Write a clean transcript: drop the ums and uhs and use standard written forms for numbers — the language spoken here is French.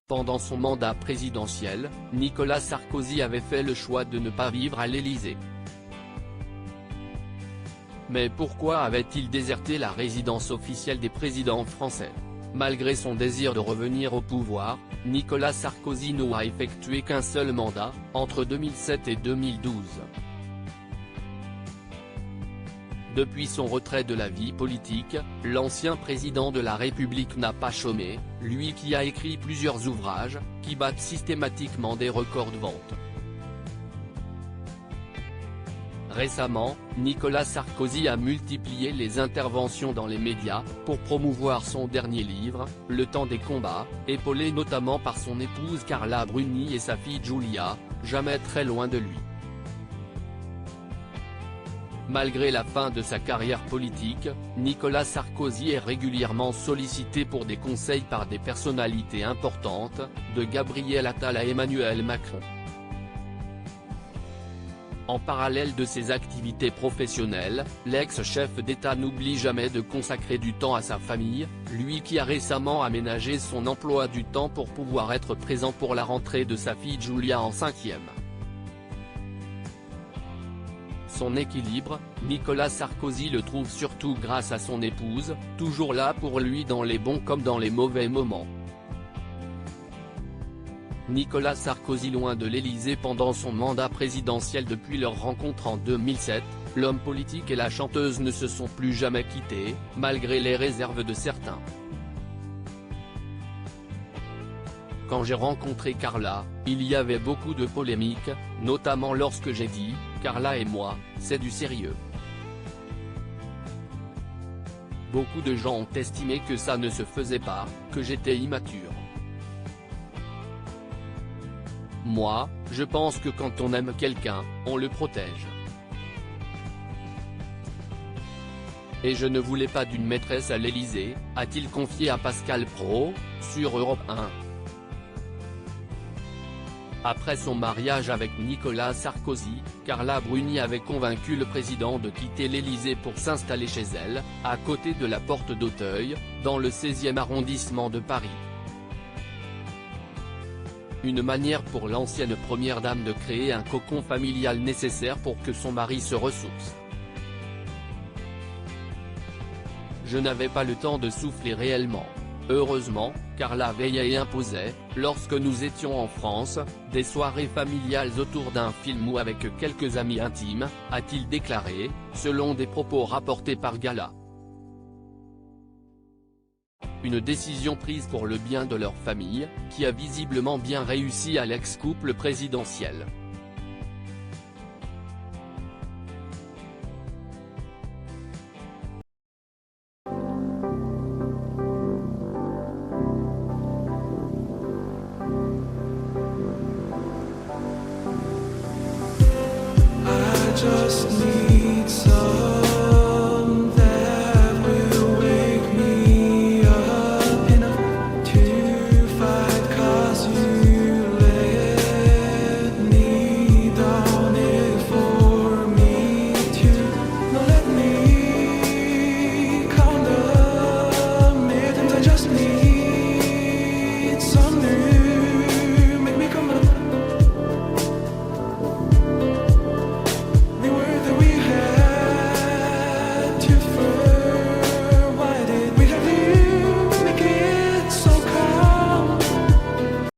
Pendant son mandat présidentiel, Nicolas Sarkozy avait fait le choix de ne pas vivre à l'Élysée. Mais pourquoi avait-il déserté la résidence officielle des présidents français? Malgré son désir de revenir au pouvoir, Nicolas Sarkozy n'a effectué qu'un seul mandat, entre 2007 et 2012. Depuis son retrait de la vie politique, l'ancien président de la République n'a pas chômé, lui qui a écrit plusieurs ouvrages, qui battent systématiquement des records de vente. Récemment, Nicolas Sarkozy a multiplié les interventions dans les médias, pour promouvoir son dernier livre, Le temps des combats, épaulé notamment par son épouse Carla Bruni et sa fille Giulia, jamais très loin de lui. Malgré la fin de sa carrière politique, Nicolas Sarkozy est régulièrement sollicité pour des conseils par des personnalités importantes, de Gabriel Attal à Emmanuel Macron. En parallèle de ses activités professionnelles, l'ex-chef d'État n'oublie jamais de consacrer du temps à sa famille, lui qui a récemment aménagé son emploi du temps pour pouvoir être présent pour la rentrée de sa fille Giulia en 5e. Son équilibre, Nicolas Sarkozy le trouve surtout grâce à son épouse, toujours là pour lui dans les bons comme dans les mauvais moments. Nicolas Sarkozy loin de l'Élysée pendant son mandat présidentiel depuis leur rencontre en 2007, l'homme politique et la chanteuse ne se sont plus jamais quittés, malgré les réserves de certains. Quand j'ai rencontré Carla, il y avait beaucoup de polémiques, notamment lorsque j'ai dit « Carla et moi, c'est du sérieux ». Beaucoup de gens ont estimé que ça ne se faisait pas, que j'étais immature. Moi, je pense que quand on aime quelqu'un, on le protège. Et je ne voulais pas d'une maîtresse à l'Élysée, a-t-il confié à Pascal Praud, sur Europe 1. Après son mariage avec Nicolas Sarkozy, Carla Bruni avait convaincu le président de quitter l'Élysée pour s'installer chez elle, à côté de la porte d'Auteuil, dans le 16e arrondissement de Paris. Une manière pour l'ancienne première dame de créer un cocon familial nécessaire pour que son mari se ressource. Je n'avais pas le temps de souffler réellement. Heureusement, Carla veillait et imposait, lorsque nous étions en France, des soirées familiales autour d'un film ou avec quelques amis intimes, a-t-il déclaré, selon des propos rapportés par Gala. Une décision prise pour le bien de leur famille, qui a visiblement bien réussi à l'ex-couple présidentiel. Just need some that will wake me up enough to fight, 'cause you let me down it for me to not let me count the minutes. I just need some new, make me come up. We were that we had to find.